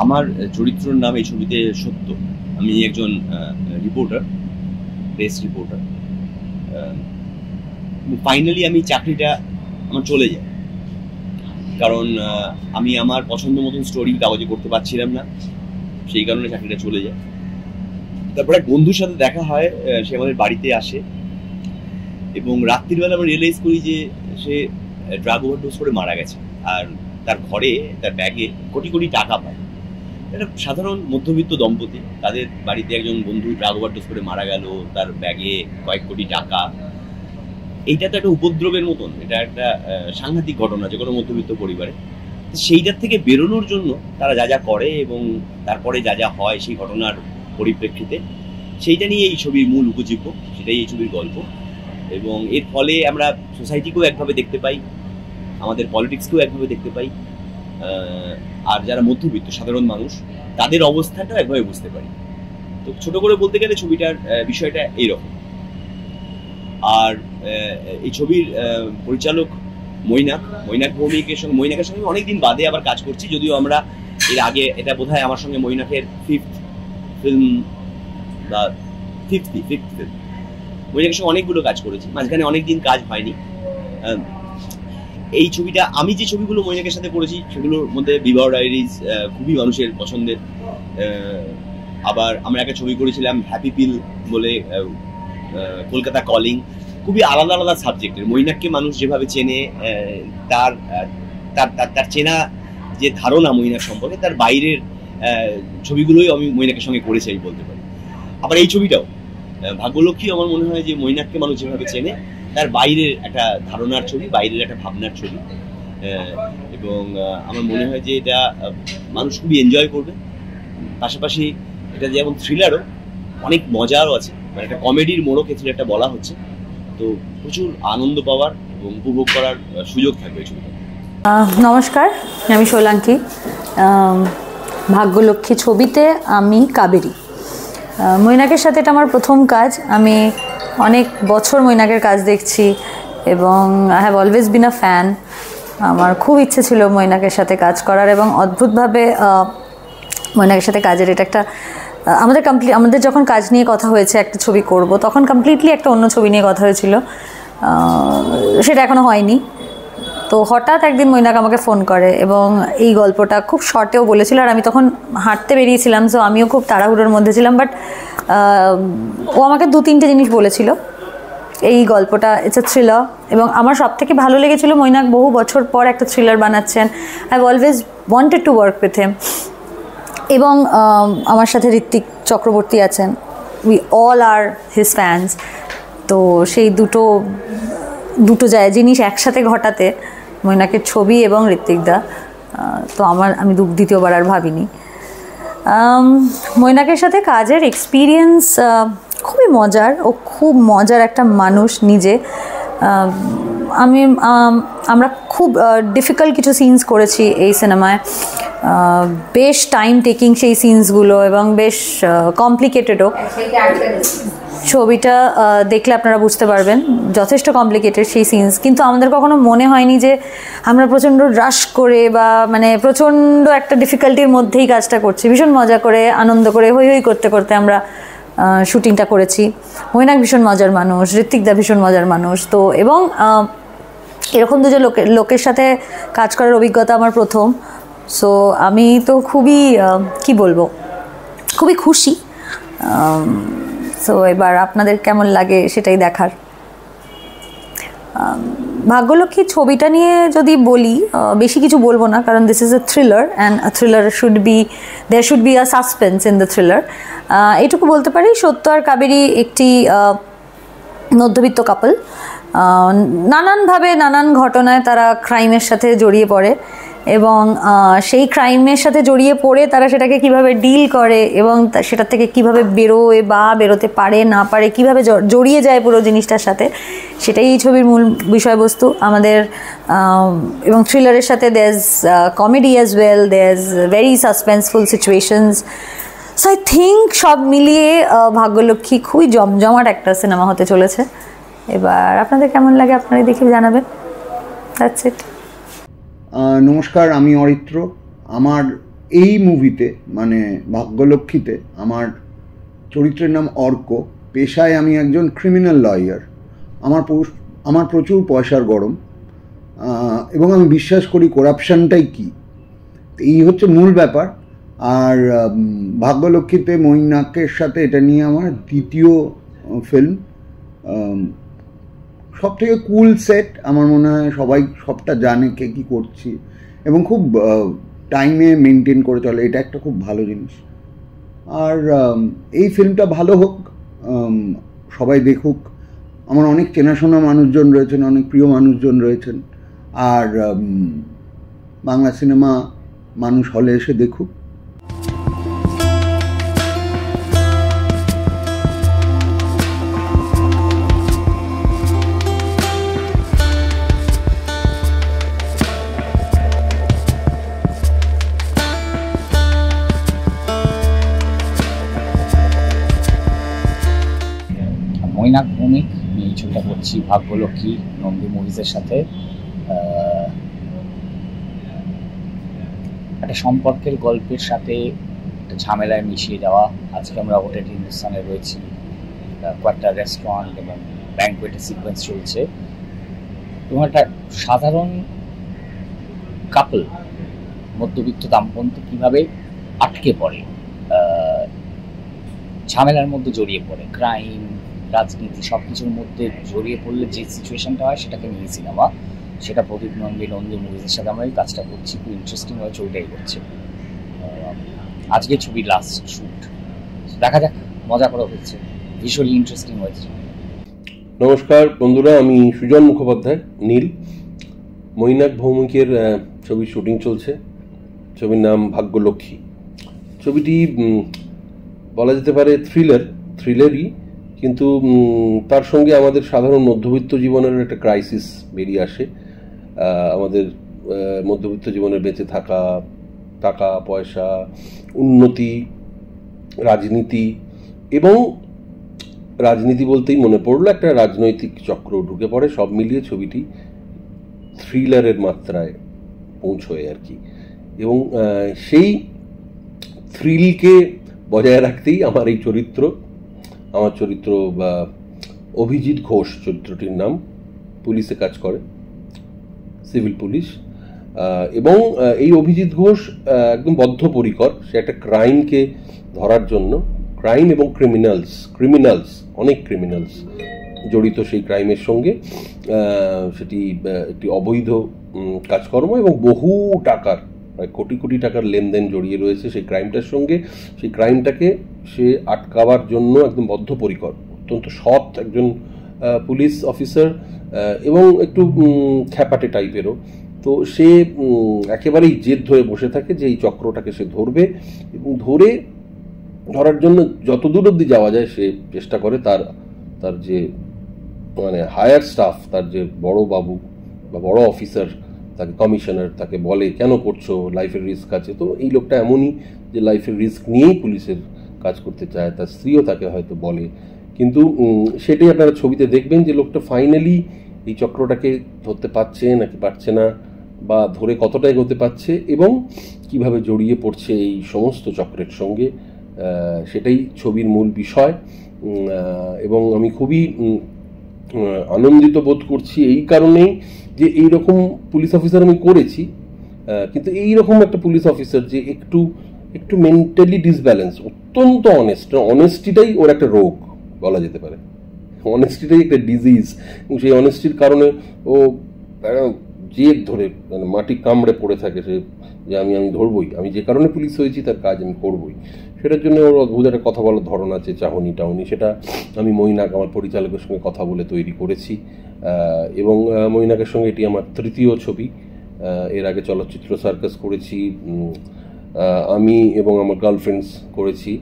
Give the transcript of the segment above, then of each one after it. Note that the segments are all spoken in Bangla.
আমার চরিত্রের নাম এই ছবিতে সত্য। আমি একজন রিপোর্টার, প্রেস রিপোর্টার। ফাইনালি আমি চাকরিটা আমার চলে যায়, কারণ আমি আমার পছন্দ মতন স্টোরি কাগজে করতে পারছিলাম না, সেই কারণে চাকরিটা চলে যায়। তারপরে এক বন্ধুর সাথে দেখা হয়, সে আমাদের বাড়িতে আসে এবং রাত্রিবেলা আমরা রিয়েলাইজ করি যে সে ড্রাগ ওভারডোজ করে মারা গেছে, আর তার ঘরে তার ব্যাগে কোটি কোটি টাকা পায়। একটা সাধারণ মধ্যবিত্ত দম্পতি, তাদের বাড়িতে একজন বন্ধু ড্রাগ ওভারডোজ করে মারা গেল, তার ব্যাগে কয়েক কোটি টাকা। এইটা তো একটা উপদ্রবের মতন, এটা একটা সাংঘাতিক ঘটনা যে কোনো মধ্যবিত্ত পরিবারে। সেইটার থেকে বেরোনোর জন্য তারা যা যা করে এবং তারপরে যা যা হয় সেই ঘটনার পরিপ্রেক্ষিতে, সেইটা নিয়ে এই ছবির মূল উপজীব্য, সেটাই এই ছবির গল্প। এবং এর ফলে আমরা সোসাইটিকেও একভাবে দেখতে পাই, আমাদের পলিটিক্সকেও একভাবে দেখতে পাই, আর যারা মধ্যবিত্ত সাধারণ মানুষ তাদের অবস্থাটাও একভাবে বুঝতে পারি। তো ছোট করে বলতে গেলে ছবিটার বিষয়টা এইরকম। আর এই ছবির পরিচালক মৈনাক ভৌমিকের সঙ্গে অনেকদিন বাদে আবার কাজ করছি, যদিও আমরা এর আগে, এটা বোধহয় আমার সঙ্গে মৈনাকের ফিফথ ফিল্ম। মৈনাকের সঙ্গে অনেকগুলো কাজ করেছি, মাঝখানে অনেকদিন কাজ হয়নি। এই ছবিটা, আমি যে ছবিগুলো মৈনাকের সাথে করেছি সেগুলোর মধ্যে বিবাহ ডায়েরিজ খুবই মানুষের পছন্দের। আবার আমরা একটা ছবি করেছিলাম হ্যাপি পিল বলে, কলকাতা কলিং, খুবই আলাদা আলাদা সাবজেক্টের। মৈনাককে মানুষ যেভাবে চেনে, তার তার চেনা যে ধারণা মৈনাক সম্পর্কে, তার বাইরের ছবিগুলোই আমি মৈনাকের সঙ্গে করেছি আমি বলতে পারি। আবার এই ছবিটাও ভাগ্যলক্ষ্মী, আমার মনে হয় যে মৈনাককে মানুষ যেভাবে চেনে তার বাইরের একটা ধারণার ছবি, বাইরের একটা ভাবনার ছবি। এবং আমার মনে হয় যে এটা মানুষ খুবই এনজয় করবে। পাশাপাশি এটা যেমন থ্রিলারও, অনেক মজারও আছে, মানে একটা কমেডির মোড়ক এই থ্রিলারটা বলা হচ্ছে। তো প্রচুর আনন্দ পাওয়ার এবং উপভোগ করার সুযোগ থাকবে এই ছবিটা। নমস্কার, আমি সোলাঙ্কি। ভাগ্যলক্ষ্মী ছবিতে আমি কাবেরী। মৈনাকের সাথে এটা আমার প্রথম কাজ। আমি অনেক বছর মৈনাকের কাজ দেখছি এবং I have always been a fan. আমার খুব ইচ্ছে ছিল মৈনাকের সাথে কাজ করার, এবং অদ্ভুতভাবে মৈনাকের সাথে কাজের এটা একটা আমাদের যখন কাজ নিয়ে কথা হয়েছে একটা ছবি করব, তখন কমপ্লিটলি একটা অন্য ছবি নিয়ে কথা হয়েছিল, সেটা এখনও হয়নি। তো হঠাৎ একদিন মৈনাক আমাকে ফোন করে এবং এই গল্পটা খুব শর্টেও বলেছিল, আর আমি তখন হাঁটতে বেরিয়েছিলাম, সো আমিও খুব তাড়াহুড়োর মধ্যে ছিলাম। বাট ও আমাকে 2-3টে জিনিস বলেছিল। এই গল্পটা ইটস এ থ্রিলার, এবং আমার সব থেকে ভালো লেগেছিল মৈনাক বহু বছর পর একটা থ্রিলার বানাচ্ছেন। I have always wanted to work with him. এবং আমার সাথে ঋত্বিক চক্রবর্তী আছেন, we all are his fans. তো সেই দুটো জিনিস একসাথে ঘটাতে, মৈনাকের ছবি এবং ঋত্বিকদা, তো আমি দ্বিতীয়বার আর ভাবিনি। মৈনাকের সাথে কাজের এক্সপিরিয়েন্স খুবই মজার, ও খুব মজার একটা মানুষ নিজে। আমরা খুব ডিফিকাল্ট কিছু সিনস করেছি এই সিনেমায়, বেশ টাইম টেকিং সেই সিনসগুলো, এবং বেশ কমপ্লিকেটেডও। ছবিটা দেখলে আপনারা বুঝতে পারবেন যথেষ্ট কমপ্লিকেটেড সেই সিনস, কিন্তু আমাদের কখনো মনে হয়নি যে আমরা প্রচণ্ড রাশ করে বা মানে প্রচণ্ড একটা ডিফিকাল্টির মধ্যেই কাজটা করছি। ভীষণ মজা করে, আনন্দ করে, হই হই করতে করতে আমরা শুটিংটা করেছি। মৈনাক ভীষণ মজার মানুষ, ঋত্বিকদা ভীষণ মজার মানুষ। তো এবং এরকম দুজন লোকের সাথে কাজ করার অভিজ্ঞতা আমার প্রথম। সো আমি তো খুবই খুবই খুশি। সো এবার আপনাদের কেমন লাগে সেটাই দেখার। ভাগ্যলক্ষ্মী ছবিটা নিয়ে যদি বলি, বেশি কিছু বলবো না, কারণ this is a thriller, and a thriller there should be a suspense in the thriller. এইটুকু বলতে পারি, সত্য আর কাবেরী একটি মধ্যবিত্ত কাপল। নানানভাবে নানান ঘটনায় তারা ক্রাইমের সাথে জড়িয়ে পড়ে, এবং সেই ক্রাইমের সাথে জড়িয়ে পড়ে তারা সেটাকে কিভাবে ডিল করে এবং সেটা থেকে কিভাবে বেরোয় বা বেরোতে পারে না পারে, কিভাবে জড়িয়ে যায় পুরো জিনিসটার সাথে, সেটাই এই ছবির মূল বিষয়বস্তু আমাদের। এবং থ্রিলারের সাথে there is comedy as well, there is very suspenseful situations. So I think সব মিলিয়ে ভাগ্যলক্ষ্মী খুবই জমজমাট একটা সিনেমা হতে চলেছে। এবার আপনাদের কেমন লাগে আপনারাই দেখে জানাবেন। That's it. নমস্কার, আমি অরিত্র। আমার এই মুভিতে মানে ভাগ্যলক্ষ্মীতে আমার চরিত্রের নাম অর্ক। পেশায় আমি একজন ক্রিমিনাল লয়ার। আমার প্রচুর পয়সার গরম এবং আমি বিশ্বাস করি করাপশানটাই কী, এই হচ্ছে মূল ব্যাপার। আর ভাগ্যলক্ষ্মীতে মৈনাকের সাথে এটা নিয়ে আমার দ্বিতীয় ফিল্ম। সব থেকে কুল সেট, আমার মনে হয় সবাই সবটা জানে কে কী করছি এবং খুব টাইমে মেনটেন করে চলে, এটা একটা খুব ভালো জিনিস। আর এই ফিল্মটা ভালো হোক, সবাই দেখুক। আমার অনেক চেনাশোনা মানুষজন রয়েছেন, অনেক প্রিয় মানুষজন রয়েছেন। আর বাংলা সিনেমা মানুষ হলে এসে দেখুক। মৈনাক ভৌমিক, আমি এই ছবিটা করছি ভাগ্যলক্ষ্মী নন্দী মুভিজের সাথে। একটা সম্পর্কের গল্পের সাথে একটা ঝামেলায় মিশিয়ে যাওয়া। আজকে আমরা হোটেল হিন্দুস্তানে রয়েছি, কয়েকটা রেস্টুরেন্ট এবং ব্যাংকুয়েটের সিকোয়েন্স চলছে এবং একটা সাধারণ কাপল, মধ্যবিত্ত দাম্পত্য কীভাবে আটকে পড়ে, ঝামেলার মধ্যে জড়িয়ে পড়ে, ক্রাইম, রাজনীতি সব কিছুর মধ্যে জড়িয়ে পড়লে যে সিচুয়েশনটা হয় সেটাকে নিয়ে সিনেমা। সেটা প্রদীপ নন্দী মুভিজের সাথে আমরা এই কাজটা করছি। খুব ইন্টারেস্টিং হয়ে ছবিটাই করছে। আজকে ছবির লাস্ট শ্যুট, দেখা যাক, মজা করা হচ্ছে, ভীষণই ইন্টারেস্টিং হয়েছে। নমস্কার বন্ধুরা, আমি সুজন মুখোপাধ্যায় নীল। মৈনাক ভৌমিকের ছবির শুটিং চলছে। ছবির নাম ভাগ্যলক্ষ্মী। ছবিটি বলা যেতে পারে থ্রিলারই, কিন্তু তার সঙ্গে আমাদের সাধারণ মধ্যবিত্ত জীবনের একটা ক্রাইসিস বেরিয়ে আসে। আমাদের মধ্যবিত্ত জীবনে বেঁচে থাকা, টাকা পয়সা, উন্নতি, রাজনীতি, এবং রাজনীতি বলতেই মনে পড়লো একটা রাজনৈতিক চক্র ঢুকে পড়ে। সব মিলিয়ে ছবিটি থ্রিলারের মাত্রায় পৌঁছয় আর কি। এবং সেই থ্রিলকে বজায় রাখতেই আমার চরিত্র বা অভিজিৎ ঘোষ চরিত্রটির নাম, পুলিশে কাজ করে, সিভিল পুলিশ। এবং এই অভিজিৎ ঘোষ একদম বদ্ধপরিকর। সে একটা ক্রাইমকে ধরার জন্য, ক্রাইম এবং ক্রিমিনালস অনেক ক্রিমিনালস জড়িত সেই ক্রাইমের সঙ্গে। সেটি একটি অবৈধ কাজকর্ম এবং বহু টাকার, কোটি কোটি টাকার লেনদেন জড়িয়ে রয়েছে সেই ক্রাইমটার সঙ্গে। সেই ক্রাইমটাকে সে আটকাবার জন্য একদম বদ্ধপরিকর, অত্যন্ত সৎ একজন পুলিশ অফিসার এবং একটু খ্যাপাটে টাইপেরও। তো সে একেবারেই জেদ ধরে বসে থাকে যে এই চক্রটাকে সে ধরবে, এবং ধরার জন্য যত দূর অবধি যাওয়া যায় সে চেষ্টা করে। তার যে মানে হায়ার স্টাফ, তার যে বড় বাবু বা বড় অফিসার, তাকে কমিশনার, তাকে বলে কেন করছো, লাইফের রিস্ক আছে। তো এই লোকটা এমনই যে লাইফের রিস্ক নিয়েই পুলিশের কাজ করতে চায়। তার স্ত্রীও তাকে হয়তো বলে, কিন্তু সেটাই আপনারা ছবিতে দেখবেন যে লোকটা ফাইনালি এই চক্রটাকে ধরতে পারছে নাকি পারছে না, বা ধরে কতটা এগোতে পারছে এবং কিভাবে জড়িয়ে পড়ছে এই সমস্ত চক্রের সঙ্গে, সেটাই ছবির মূল বিষয়। এবং আমি খুবই আনন্দিত বোধ করছি এই কারণেই যে এইরকম পুলিশ অফিসার আমি করেছি, কিন্তু এইরকম একটা পুলিশ অফিসার যে একটু মেন্টালি ডিসব্যালেন্স, অত্যন্ত অনেস্টিটাই ওর একটা রোগ বলা যেতে পারে। অনেস্টিটাই একটা ডিজিজ, এবং সেই অনেস্টির কারণে ও জেদ ধরে মানে মাটি কামড়ে পড়ে থাকে সে, যে আমি ধরবই, আমি যে কারণে পুলিশ হয়েছি তার কাজ আমি করবই। সেটার জন্য ওর অদ্ভুত একটা কথা বলার ধরন আছে, চাহনি টাউনি। সেটা আমি মৈনাক আমার পরিচালকের সঙ্গে কথা বলে তৈরি করেছি। এবং মৈনাকের সঙ্গে এটি আমার তৃতীয় ছবি। এর আগে চলচ্চিত্র সার্কাস করেছি, আমি এবং আমার গার্লফ্রেন্ডস করেছি।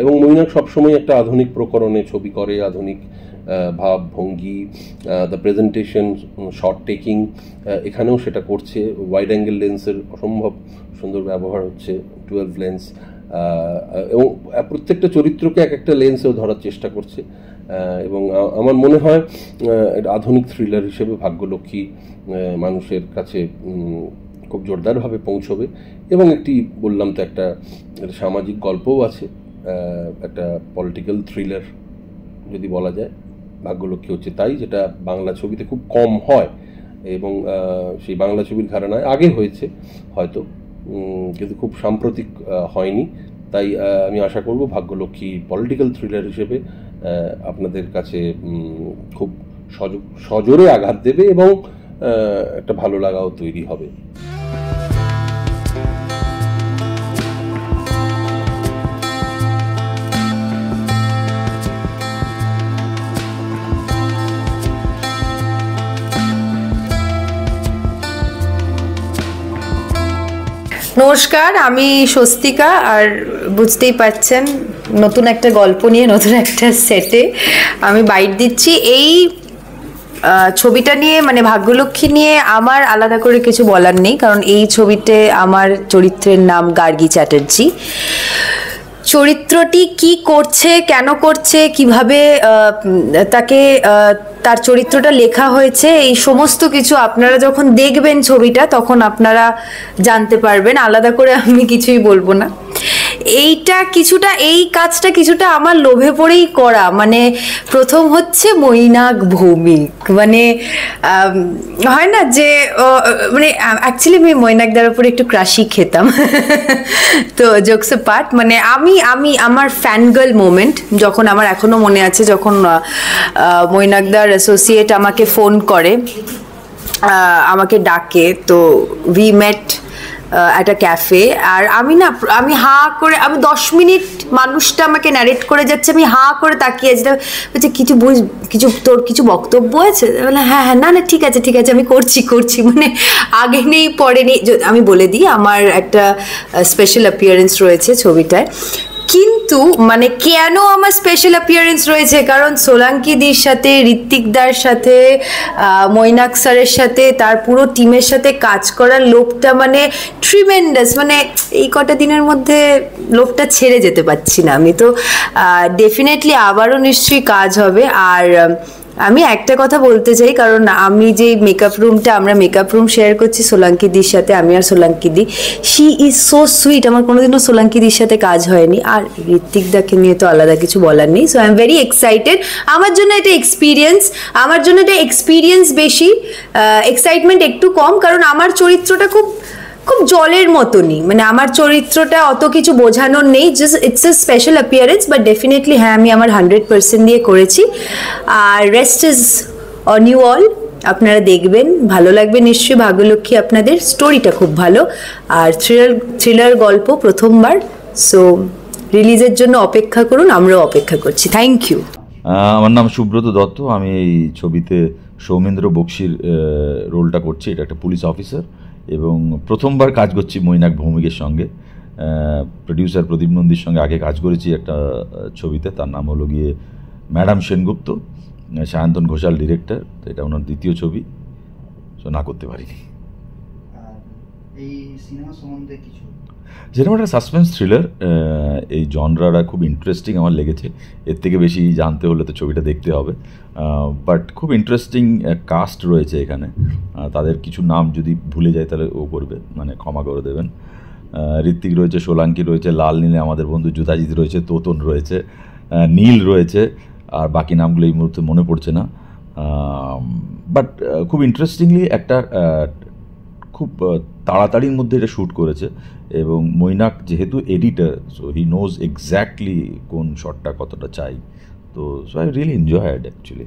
এবং মৈনাক সবসময় একটা আধুনিক প্রকরণে ছবি করে, আধুনিক ভাব ভঙ্গি, দ্য প্রেজেন্টেশন, শর্ট টেকিং, এখানেও সেটা করছে। ওয়াইড অ্যাঙ্গেল লেন্সের অসম্ভব সুন্দর ব্যবহার হচ্ছে, 12 লেন্স, এবং প্রত্যেকটা চরিত্রকে এক একটা লেন্সেও ধরার চেষ্টা করছে। এবং আমার মনে হয় আধুনিক থ্রিলার হিসেবে ভাগ্যলক্ষ্মী মানুষের কাছে খুব জোরদারভাবে পৌঁছবে। এবং একটি বললাম তো একটা সামাজিক গল্পও আছে, একটা পলিটিক্যাল থ্রিলার যদি বলা যায়। ভাগ্যলক্ষ্মী হচ্ছে তাই, যেটা বাংলা ছবিতে খুব কম হয়, এবং সেই বাংলা ছবির ঘরানায় আগে হয়েছে হয়তো, কিন্তু খুব সাম্প্রতিক হয়নি। তাই আমি আশা করব ভাগ্যলক্ষ্মী পলিটিক্যাল থ্রিলার হিসেবে আপনাদের কাছে খুব সজোরে আঘাত দেবে এবং একটা ভালো লাগাও তৈরি হবে। নমস্কার, আমি স্বস্তিকা। আর বুঝতেই পারছেন নতুন একটা গল্প নিয়ে নতুন একটা সেটে আমি বাইট দিচ্ছি। এই ছবিটা নিয়ে মানে ভাগ্যলক্ষ্মী নিয়ে আমার আলাদা করে কিছু বলার নেই, কারণ এই ছবিতে আমার চরিত্রের নাম গার্গী চ্যাটার্জি। চরিত্রটি কি করছে, কেন করছে, কিভাবে তাকে তার চরিত্রটা লেখা হয়েছে, এই সমস্ত কিছু আপনারা যখন দেখবেন ছবিটা তখন আপনারা জানতে পারবেন। আলাদা করে আমি কিছুই বলবো না। এই কাজটা কিছুটা আমার লোভে পড়েই করা। মানে প্রথম হচ্ছে মৈনাক ভৌমিক, মানে হয় না যে মানে অ্যাকচুয়ালি আমি মৈনাকদার উপরে একটু ক্রাশি খেতাম। তো জোকস পার্ট, মানে আমার ফ্যানগার্ল মোমেন্ট যখন আমার এখনো মনে আছে, যখন মৈনাকদার অ্যাসোসিয়েট আমাকে ফোন করে, আমাকে ডাকে, তো উই মেট একটা ক্যাফে। আর আমি হা করে, আমি 10 মিনিট মানুষটা আমাকে ন্যারেট করে যাচ্ছে, আমি হা করে তাকিয়ে আছি। বলছে তোর কিছু বক্তব্য আছে? বলে হ্যাঁ, না ঠিক আছে আমি করছি। মানে আগে নেই পরে নেই। আমি বলে দিই, আমার একটা স্পেশাল অ্যাপিয়ারেন্স রয়েছে ছবিটায়। কিন্তু মানে কেন আমার স্পেশাল অ্যাপিয়ারেন্স রয়েছে, কারণ সোলাঙ্কি দির সাথে, ঋত্বিক দার সাথে, মৈনাক স্যারের সাথে, তার পুরো টিমের সাথে কাজ করার লোভটা মানে ট্রিমেন্ডাস। মানে এই কটা দিনের মধ্যে লোভটা ছেড়ে যেতে পারছি না আমি। তো ডেফিনেটলি আবারও নিশ্চয়ই কাজ হবে। আর আমি একটা কথা বলতে চাই, কারণ আমি যে আমরা মেকআপ রুম শেয়ার করছি সোলাঙ্কি দির সাথে, আমি আর সোলাঙ্কি দি, শি ইজ সো সুইট। আমার কোনোদিনও সোলাঙ্কি দির সাথে কাজ হয়নি। আর ঋত্বিক দাকে নিয়ে তো আলাদা কিছু বলার নেই। So I am very excited. আমার জন্য এটা এক্সপিরিয়েন্স বেশি, এক্সাইটমেন্ট একটু কম, কারণ আমার চরিত্রটা খুব জলের মতনই। মানে আমার চরিত্রটা অত কিছু বোঝানোর নেই, just it's a special appearance. But definitely হ্যাঁ, আমি আমার 100% দিয়ে করেছি। আর rest is on you all. আপনারা দেখবেন, ভালো লাগবে নিশ্চয়ই। ভাগ্যলক্ষ্মী আপনাদের স্টোরিটা খুব ভালো, আর থ্রিলার গল্প প্রথমবার। সো রিলিজের জন্য অপেক্ষা করুন, আমরাও অপেক্ষা করছি। Thank you. আমার নাম সুব্রত দত্ত। আমি এই ছবিতে সৌমেন্দ্র বক্সির রোলটা করছি। এটা একটা পুলিশ অফিসার, এবং প্রথমবার কাজ করছি মৈনাক ভৌমিকের সঙ্গে। প্রডিউসার প্রদীপ নন্দীর সঙ্গে আগে কাজ করেছি একটা ছবিতে, তার নাম হলো গিয়ে ম্যাডাম সেনগুপ্ত। সায়ন্তন ঘোষাল ডিরেক্টর, তো এটা ওনার দ্বিতীয় ছবি, সো না করতে পারিনি। যেরকম একটা সাসপেন্স থ্রিলার, এই জনরাটা খুব ইন্টারেস্টিং আমার লেগেছে। এর থেকে বেশি জানতে হলে তো ছবিটা দেখতে হবে। বাট খুব ইন্টারেস্টিং কাস্ট রয়েছে এখানে। তাদের কিছু নাম যদি ভুলে যায় তাহলে ও করবে, মানে ক্ষমা করে দেবেন। ঋত্বিক রয়েছে, সোলাঙ্কি রয়েছে, লাল নীলে আমাদের বন্ধু জুতাজিৎ রয়েছে, তোতন রয়েছে, নীল রয়েছে, আর বাকি নামগুলো এই মুহূর্তে মনে পড়ছে না। বাট খুব ইন্টারেস্টিংলি একটা খুব তাড়াতাড়ির মধ্যে এটা শ্যুট করেছে। এবং মৈনাক যেহেতু editor, so he knows exactly কোন শটটা কতটা চাই। তো so I really enjoyed actually.